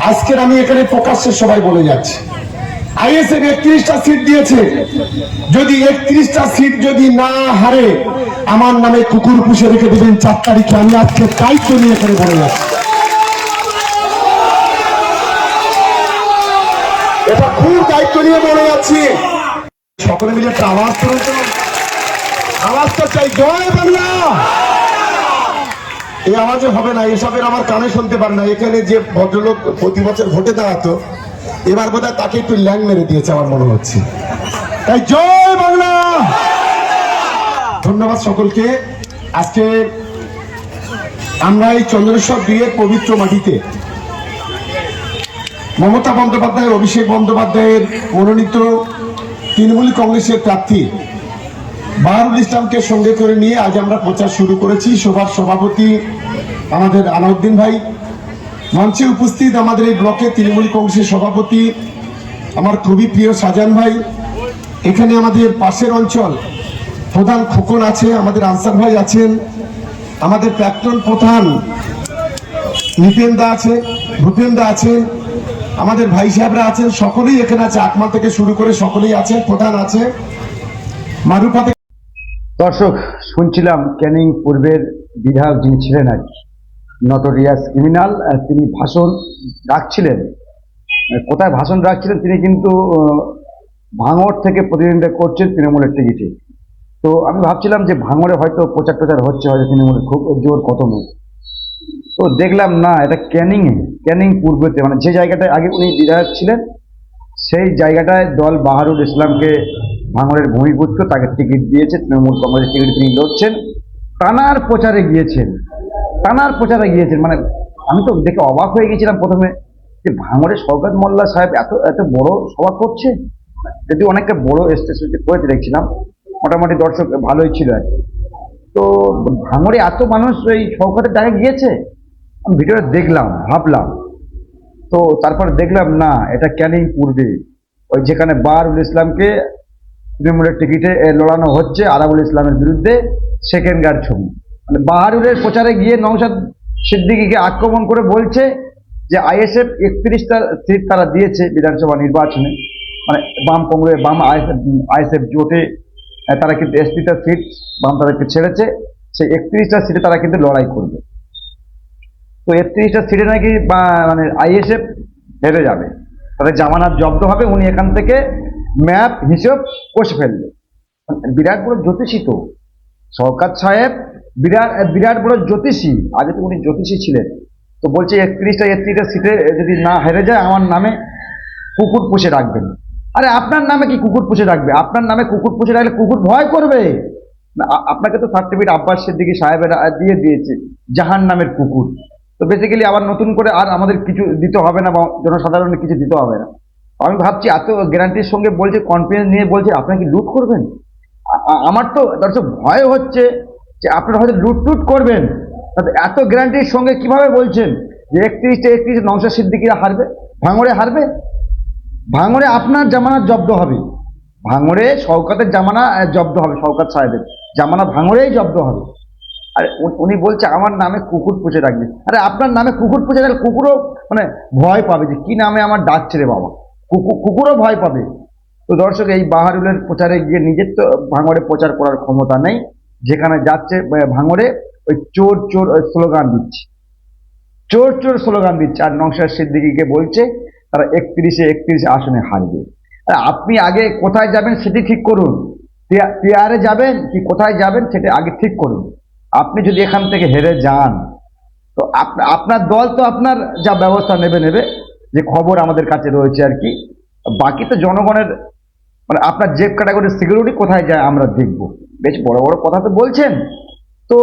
আজকের আমি এখানে প্রকাশ্যে সবাই বলে যাচ্ছি, আইএসএফ 31টা সিট দিয়েছে, যদি 31টা সিট যদি না হারে আমার নামে কুকুর পুষে রেখে দেবেন 4 তারিখে। আমি আজকে দায়িত্ব নিয়ে এখানে বলে যাচ্ছি, এটা খুব দায়িত্ব নিয়ে বলে যাচ্ছি। সকলে মিলে একটা আওয়াজ তুলুন, আওয়াজটা চাই, জয় বাংলা। এই আওয়াজে হবে না, এসবের আমার কানে শুনতে পারে না। এখানে যে ভদ্রলোক প্রতি বছর ভোটে দাঁড়াতো, এবার বোধহয় তাকে একটু ল্যাং মেরে দিয়েছে আমার মনে হচ্ছে। তাই জয় বাংলা। ধন্যবাদ সকলকে। আজকে আমরা এই চন্দ্রেশ্বর 2 এর পবিত্র মাটিতে মমতা বন্দ্যোপাধ্যায়, অভিষেক বন্দ্যোপাধ্যায়ের মনোনীত তৃণমূল কংগ্রেসের প্রার্থী বাহারুল ইসলামকে সঙ্গে করে নিয়ে আজ আমরা প্রচার শুরু করেছি। সভার সভাপতি আমাদের আলাউদ্দিন ভাই, মঞ্চে উপস্থিত আমাদের এই ব্লকের তৃণমূল কংগ্রেসের সভাপতি আমার খুবই প্রিয় শাহজাহান ভাই, এখানে আমাদের পাশের অঞ্চল প্রধান খোকন আছে, আমাদের আনসার ভাই আছেন, আমাদের প্রাক্তন প্রধান নিপেন দা আছে, ভূপেন দা আছেন, আমাদের ভাই সাহেবরা আছেন, সকলেই এখানে আছে। আকমাল থেকে শুরু করে সকলেই আছেন, প্রধান আছে মারুফা। দর্শক, শুনছিলাম ক্যানিং পূর্বের বিধায়ক যিনি ছিলেন আর কি, নটোরিয়াস ক্রিমিনাল, তিনি ভাষণ রাখছিলেন। কোথায় ভাষণ রাখছিলেন? তিনি কিন্তু ভাঙড় থেকে প্রতিদ্বন্দ্বিতা করছেন তৃণমূলের টিকিটে। তো আমি ভাবছিলাম যে ভাঙড়ে হয়তো প্রচার টোচার হচ্ছে, হয়তো তৃণমূলের খুব জোর কদমে। তো দেখলাম না, এটা ক্যানিং পূর্বতে, মানে যে জায়গাটায় আগে উনি বিধায়ক ছিলেন সেই জায়গাটায় দল বাহারুল ইসলামকে, ভাঙড়ের ভূমিপুত্র, তাকে টিকিট দিয়েছে। তৃণমূল কংগ্রেসের টিকিট তিনি লড়ছেন, টানার প্রচারে গিয়েছেন। মানে আমি তো দেখে অবাক হয়ে গেছিলাম প্রথমে, যে ভাঙড়ের শওকত মোল্লা সাহেব এত এত বড় সভা করছে। যদি অনেকটা বড় স্টেজ করেছে দেখছিলাম, মোটামুটি দর্শক ভালোই ছিল আর কি। তো ভাঙড়ে এত মানুষ এই শওকতের ডাকে গিয়েছে, আমি ভিডিওটা দেখলাম, ভাবলাম। তো তারপর দেখলাম না, এটা ক্যানিং পূর্বে, ওই যেখানে বাহারুল ইসলামকে তৃণমূলের টিকিটে লড়ানো হচ্ছে আরাবুল ইসলামের বিরুদ্ধে, সেকেন্ডকার ছবি। মানে বাহারুলের প্রচারে গিয়ে নওশাদ সিদ্দিকীকে আক্রমণ করে বলছে যে আইএসএফ 31টা সিট তারা দিয়েছে বিধানসভা নির্বাচনে, মানে বাম কংগ্রেস, বাম আইএসএফ জোটে তারা কিন্তু এসপিটা সিট বাম তাদেরকে ছেড়েছে, সেই 31টা সিটে তারা কিন্তু লড়াই করবে। তো 31টা সিটে নাকি মানে আইএসএফ হেরে যাবে, তাদের জামানত জব্দ হবে, উনি এখান থেকে ম্যাপ হিসেব কষে ফেলবে। বিরাট বড় জ্যোতিষী তো শওকত সাহেব, বিরাট বড় জ্যোতিষী, আগে তো উনি জ্যোতিষী ছিলেন। তো বলছে 31টা সিটে যদি না হেরে যায় আমার নামে কুকুর পুষে রাখবেন। আরে আপনার নামে কি কুকুর পুষে রাখবে? আপনার নামে কুকুর পুষে রাখলে কুকুর ভয় করবে? আপনাকে তো সার্টিফিকেট আব্বাস সিদ্দিকী সাহেবের দিয়ে দিয়েছে জাহান নামের কুকুর। তো বেসিক্যালি আবার নতুন করে আর আমাদের কিছু দিতে হবে না, বা জনসাধারণের কিছু দিতে হবে না। আমি ভাবছি এত গ্যারান্টির সঙ্গে বলছে, কনফিডেন্স নিয়ে বলছে আপনারা কি লুট করবেন। আমার তো দর্শক ভয় হচ্ছে যে আপনারা হয়তো লুট করবেন। এত গ্যারান্টির সঙ্গে কিভাবে বলছেন যে 31 নওশাদ সিদ্দিকীরা হারবে, ভাঙড়ে হারবে? ভাঙড়ে আপনার জামানত জব্দ হবে, ভাঙড়ে শওকতের জামানত জব্দ হবে, শওকত সাহেবের জামানত ভাঙড়েই জব্দ হবে। আর উনি বলছে আমার নামে কুকুর পুষে রাখবে। আরে আপনার নামে কুকুর পুষে রাখলে কুকুরও মানে ভয় পাবে যে কি নামে আমার ডাকছে রে বাবা, কুকুরও ভয় পাবে। তো দর্শক, এই বাহারুলের প্রচারে গিয়ে নিজের তো ভাঙড়ে প্রচার করার ক্ষমতা নেই, যেখানে যাচ্ছে ভাঙড়ে ওই চোর স্লোগান দিচ্ছে, চোর স্লোগান দিচ্ছে। আর নওশাদ সিদ্দিকীকে বলছে তারা 31 আসনে হারবে। আপনি আগে কোথায় যাবেন সেটি ঠিক করুন, পিয়ারে যাবেন কি কোথায় যাবেন সেটা আগে ঠিক করুন। আপনি যদি এখান থেকে হেরে যান, তো আপনার দল তো আপনার যা ব্যবস্থা নেবে, যে খবর আমাদের কাছে রয়েছে আর কি। বাকি তো জনগণের, মানে আপনার জেব ক্যাটাগরির সিকিউরিটি কোথায় যায় আমরা দেখব। বেশ বড় বড় কথা তো বলছেন, তো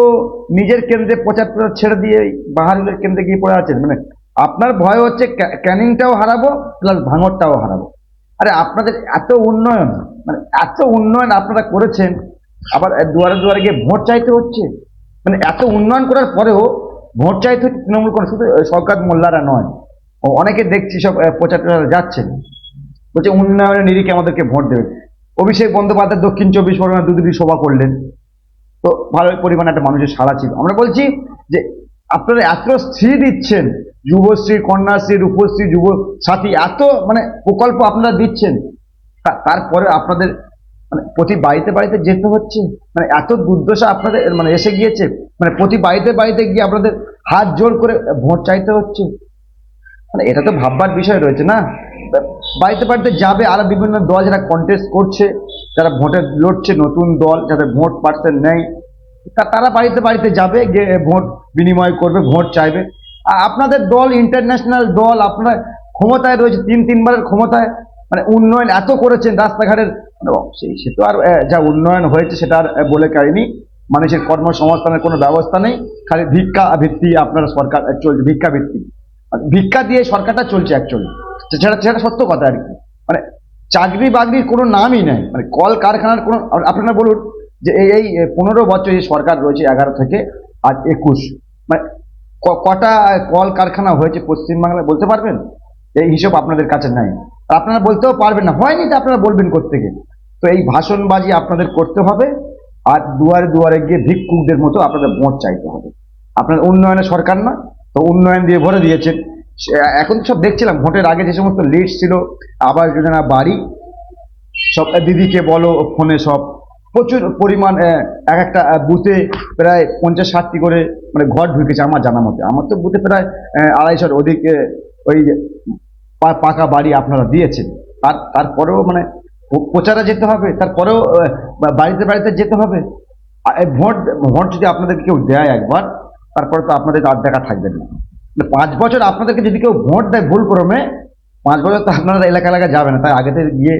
নিজের কেন্দ্রে প্রচার ছেড়ে দিয়ে বাহারুলের কেন্দ্রে গিয়ে পড়ে আছেন। মানে আপনার ভয় হচ্ছে ক্যানিংটাও হারাবো প্লাস ভাঙড়টাও হারাবো। আরে আপনাদের এত উন্নয়ন, মানে এত উন্নয়ন আপনারা করেছেন, আবার দুয়ারে দুয়ারে গিয়ে ভোট চাইতে হচ্ছে। মানে এত উন্নয়ন করার পরেও ভোট চাইতে হচ্ছে তৃণমূল কংগ্রেস, শুধু শওকত মোল্লারা নয়, অনেকে দেখছি সব প্রচার যাচ্ছেন, বলছে উন্নয়নের নিরিখে আমাদেরকে ভোট দেবে। অভিষেক বন্দ্যোপাধ্যায় দক্ষিণ 24 পরগনা 2 দিন সভা করলেন, তো ভালো পরিমাণে একটা মানুষের সাড়া ছিল। আমরা বলছি যে আপনারা এত স্থির দিচ্ছেন, যুবশ্রী, কন্যাশ্রী, রূপশ্রী, যুব সাথী, এত মানে প্রকল্প আপনারা দিচ্ছেন, তারপরে আপনাদের মানে প্রতি বাড়িতে বাড়িতে যেতে হচ্ছে, মানে এত দুর্দশা আপনাদের মানে এসে গিয়েছে, মানে প্রতি বাড়িতে বাড়িতে গিয়ে আপনাদের হাত জোর করে ভোট চাইতে হচ্ছে। মানে এটা তো ভাববার বিষয় রয়েছে না। বাড়িতে বাড়িতে যাবে, আর বিভিন্ন দল যারা কন্টেস্ট করছে, যারা ভোটে লড়ছে, নতুন দল যাদের ভোট পার্সেন্ট নেই, তারা বাড়িতে বাড়িতে যাবে, গিয়ে ভোট বিনিময় করবে, ভোট চাইবে। আর আপনাদের দল ইন্টারন্যাশনাল দল, আপনারা ক্ষমতায় রয়েছে, তিনবারের ক্ষমতায়, মানে উন্নয়ন এত করেছেন রাস্তাঘাটের, মানে সে তো আর যা উন্নয়ন হয়েছে সেটা আর বলে কাহিনি। মানুষের কর্মসংস্থানের কোনো ব্যবস্থা নেই, খালি ভিক্ষা ভিত্তি আপনার সরকার চলছে, ভিক্ষা ভিত্তি, ভিক্ষা দিয়ে সরকারটা চলছে অ্যাকচুয়ালি, সেটা সত্য কথা আর কি। মানে চাকরি বাকরির কোনো নামই নেই, মানে কল কারখানার কোনো, আপনারা বলুন যে এই 15 বছর এই সরকার রয়েছে, 11 থেকে আজ 21, মানে কটা কল কারখানা হয়েছে পশ্চিমবাংলায় বলতে পারবেন? এই হিসাব আপনাদের কাছে নাই, আপনারা বলতেও পারবেন না, হয়নি তো আপনারা বলবেন কোত্থেকে? তো এই ভাষণবাজি আপনাদের করতে হবে, আর দুয়ারে দুয়ারে গিয়ে ভিক্ষুকদের মতো আপনাদের ভোট চাইতে হবে। আপনার উন্নয়নের সরকার না, তো উন্নয়ন দিয়ে ভরে দিয়েছেন। এখন সব দেখছিলাম ভোটের আগে যে সমস্ত লিস্ট ছিল, আবাস যোজনা, বাড়ি, সব দিদিকে বলো ফোনে, সব প্রচুর পরিমাণ এক একটা বুথে প্রায় 50-60টি করে মানে ঘর ঢুকেছে আমার জানা মতে। আমার তো বুথে প্রায় 250-র অধিক ওই পাকা বাড়ি আপনারা দিয়েছেন। তারপরেও মানে প্রচারে যেতে হবে, তারপরেও বাড়িতে বাড়িতে যেতে হবে। ভোট ভোট যদি আপনাদেরকে কেউ দেয় একবার, তারপরে তো আপনাদের আর দেখা থাকবেন না। 5 বছর আপনাদেরকে যদি কেউ ভোট দেয় ভুল ক্রমে, 5 বছর তো আপনারা এলাকা এলাকা যাবে না, তাই আগে থেকে গিয়ে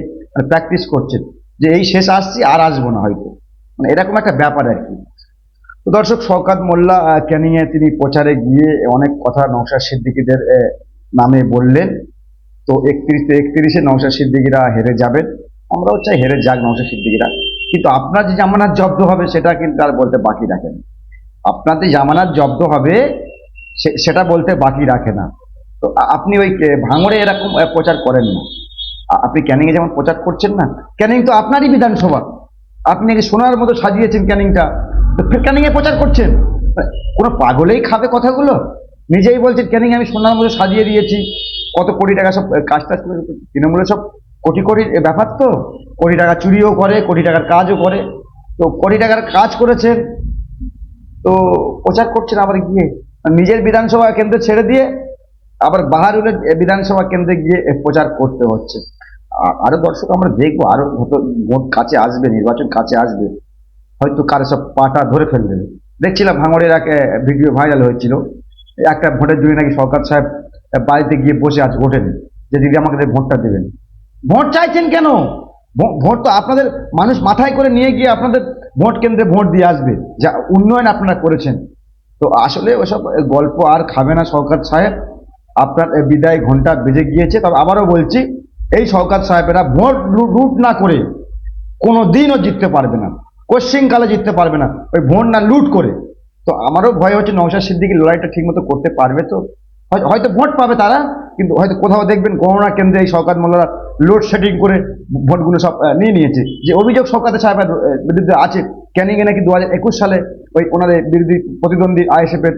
প্র্যাকটিস করছেন যে এই শেষ আসছি, আর আসবো না হয়তো, মানে এরকম একটা ব্যাপার আর কি। তো দর্শক, শওকত মোল্লা ক্যানিংয়ে তিনি প্রচারে গিয়ে অনেক কথা নওশাদ সিদ্দিকীদের নামে বললেন। তো 31-এ নওশাদ সিদ্দিকীরা হেরে যাবেন, আমরাও চাই হেরে যাক নওশাদ সিদ্দিকীরা, কিন্তু আপনার যে জামানত জব্দ হবে সেটা কিন্তু আর বলতে বাকি রাখেন। আপনার যে জামানত জব্দ হবে সেটা বলতে বাকি রাখে না। তো আপনি ওই ভাঙড়ে এরকম প্রচার করেন না, আপনি ক্যানিংয়ে যেমন প্রচার করছেন না, ক্যানিং তো আপনারই বিধানসভা, আপনি নাকি সোনার মতো সাজিয়েছেন ক্যানিংটা, তো ক্যানিংয়ে প্রচার করছেন। কোনো পাগলেই খাবে কথাগুলো? নিজেই বলছেন ক্যানিং আমি সোনার মতো সাজিয়ে দিয়েছি, কত কোটি টাকা সব কাজ টাজ করে, তৃণমূলে সব কোটি কোটির ব্যাপার, তো কোটি টাকা চুরিও করে, কোটি টাকার কাজও করে। তো কোটি টাকার কাজ করেছেন, তো প্রচার করছেন আবার গিয়ে নিজের বিধানসভা কেন্দ্র ছেড়ে দিয়ে আবার বাহারুলের বিধানসভা কেন্দ্রে গিয়ে প্রচার করতে হচ্ছে। আরো দর্শক আমরা দেখবো, আরো ভোট কাছে আসবে, নির্বাচন কাছে আসবে, হয়তো কারো সব পাটা ধরে ফেলবে। দেখছিলাম ভাঙড়ের এক ভিডিও ভাইরাল হয়েছিল, একটা ভোটের জন্য নাকি শওকত সাহেব বাড়িতে গিয়ে বসে আছে, ভোটেন যে দিদি আমাকে ভোটটা দেবেন। ভোট চাইছেন কেন? ভোট তো আপনাদের মানুষ মাথায় করে নিয়ে গিয়ে আপনাদের ভোট কেন্দ্রে ভোট দিয়ে আসবে, যা উন্নয়ন আপনারা করেছেন। তো আসলে ওসব গল্প আর খাবে না শওকত সাহেব, আপনার বিদায় ঘন্টা বেজে গিয়েছে। তবে আবারও বলছি, এই শওকত সাহেবেরা ভোট লুট না করে কোনো দিনও জিততে পারবে না, কোশ্চিন কালে জিততে পারবে না, ওই ভোট না লুট করে। তো আমারও ভয় হচ্ছে নওশাদ সিদ্দিকী লড়াইটা ঠিকমতো করতে পারবে তো? হয়তো ভোট পাবে তারা, কিন্তু হয়তো কোথাও দেখবেন গণনা কেন্দ্রে এই শওকত মোল্লারা লোডশেডিং করে ভোটগুলো সব নিয়ে নিয়েছে। যে অভিযোগ শওকত সাহেবের বিরুদ্ধে আছে, ক্যানিংয়ে নাকি 2021 সালে ওই ওনাদের বিরোধী প্রতিদ্বন্দ্বী আইএসএফের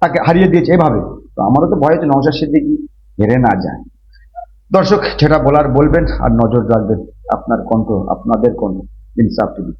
তাকে হারিয়ে দিয়েছে এভাবে। তো আমারও তো ভয় হচ্ছে নওশাদ সিদ্দিকী হেরে না যায়। দর্শক, যেটা বলার বলবেন, আর নজর রাখবেন আপনার কণ্ঠ, আপনাদের কণ্ঠ, ইনসাফ টিভি।